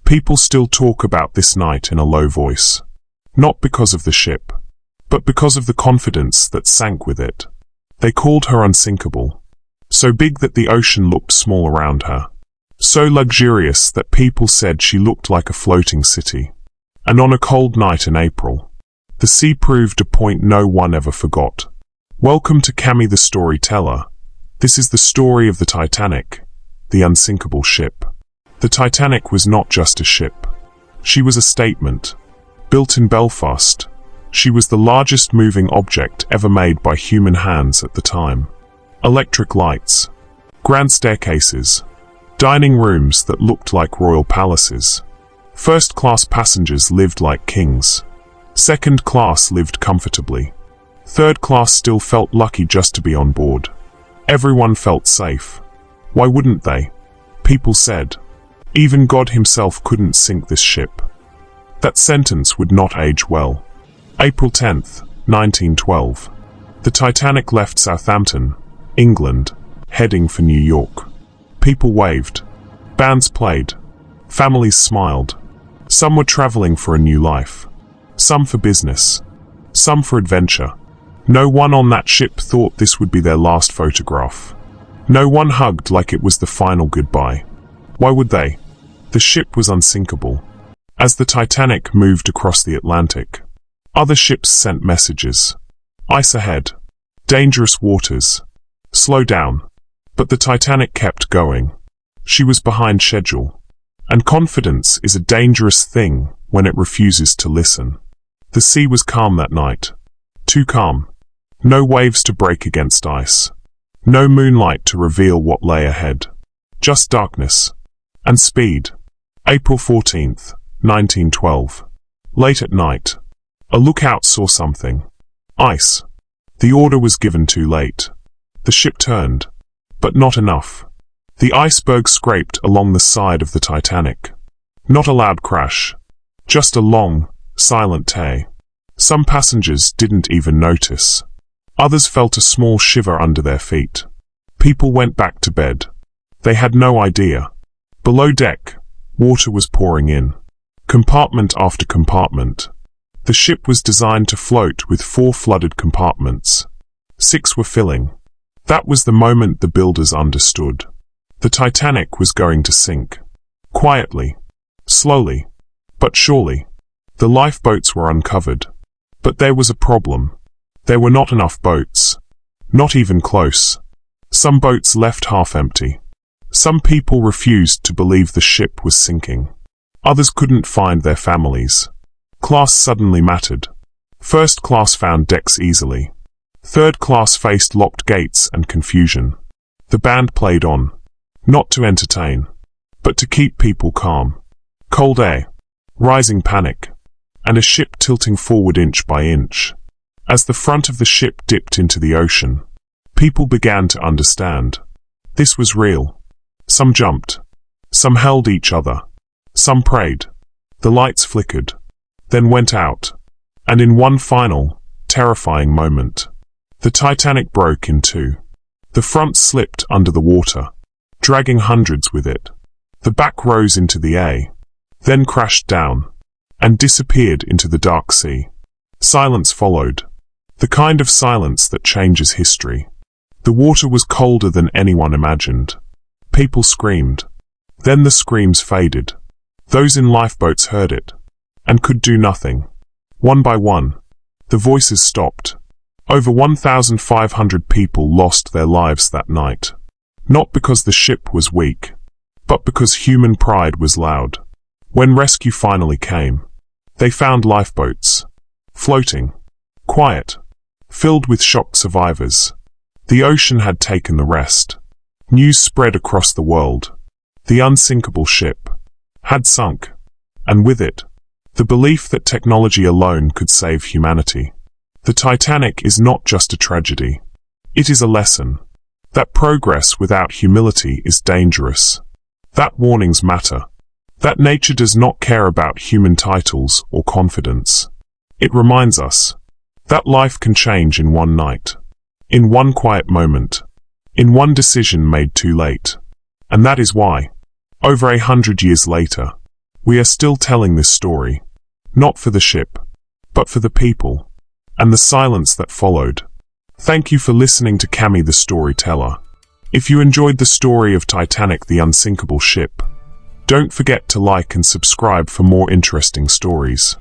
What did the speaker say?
People still talk about this night in a low voice. Not because of the ship, but because of the confidence that sank with it. They called her unsinkable. So big that the ocean looked small around her. So luxurious that people said she looked like a floating city. And on a cold night in April, the sea proved a point no one ever forgot. Welcome to Cammy the Storyteller. This is the story of the Titanic, the unsinkable ship. The Titanic was not just a ship. She was a statement. Built in Belfast, she was the largest moving object ever made by human hands at the time. Electric lights, grand staircases, dining rooms that looked like royal palaces. First-class passengers lived like kings. Second class lived comfortably. Third class still felt lucky just to be on board. Everyone felt safe. Why wouldn't they? People said. Even God himself couldn't sink this ship. That sentence would not age well. April 10th, 1912. The Titanic left Southampton, England, heading for New York. People waved. Bands played. Families smiled. Some were traveling for a new life. Some for business. Some for adventure. No one on that ship thought this would be their last photograph. No one hugged like it was the final goodbye. Why would they? The ship was unsinkable. As the Titanic moved across the Atlantic, other ships sent messages. Ice ahead. Dangerous waters. Slow down. But the Titanic kept going. She was behind schedule. And confidence is a dangerous thing when it refuses to listen. The sea was calm that night. Too calm. No waves to break against ice. No moonlight to reveal what lay ahead. Just darkness. And speed. April 14th, 1912. Late at night. A lookout saw something. Ice. The order was given too late. The ship turned. But not enough. The iceberg scraped along the side of the Titanic. Not a loud crash. Just a long, silent tay. Some passengers didn't even notice. Others felt a small shiver under their feet. People went back to bed. They had no idea. Below deck, water was pouring in. Compartment after compartment. The ship was designed to float with 4 flooded compartments. 6 were filling. That was the moment the builders understood. The Titanic was going to sink. Quietly. Slowly. But surely. The lifeboats were uncovered. But there was a problem. There were not enough boats. Not even close. Some boats left half empty. Some people refused to believe the ship was sinking. Others couldn't find their families. Class suddenly mattered. First class found decks easily. Third class faced locked gates and confusion. The band played on. Not to entertain, but to keep people calm. Cold air. Rising panic. And a ship tilting forward inch by inch. As the front of the ship dipped into the ocean, people began to understand. This was real. Some jumped. Some held each other. Some prayed. The lights flickered. Then went out. And in one final, terrifying moment, the Titanic broke in 2. The front slipped under the water, dragging hundreds with it. The back rose into the air, then crashed down, and disappeared into the dark sea. Silence followed. The kind of silence that changes history. The water was colder than anyone imagined. People screamed. Then the screams faded. Those in lifeboats heard it, and could do nothing. One by one, the voices stopped. Over 1,500 people lost their lives that night. Not because the ship was weak, but because human pride was loud. When rescue finally came, they found lifeboats. Floating. Quiet. Filled with shocked survivors. The ocean had taken the rest. News spread across the world. The unsinkable ship had sunk. And with it, the belief that technology alone could save humanity. The Titanic is not just a tragedy. It is a lesson. That progress without humility is dangerous. That warnings matter. That nature does not care about human titles or confidence. It reminds us that life can change in one night, in one quiet moment, in one decision made too late. And that is why, over 100 years later, We are still telling this story, not for the ship, but for the people, and the silence that followed. Thank you for listening to Cammy the Storyteller. If you enjoyed the story of Titanic, the unsinkable ship, don't forget to like and subscribe for more interesting stories.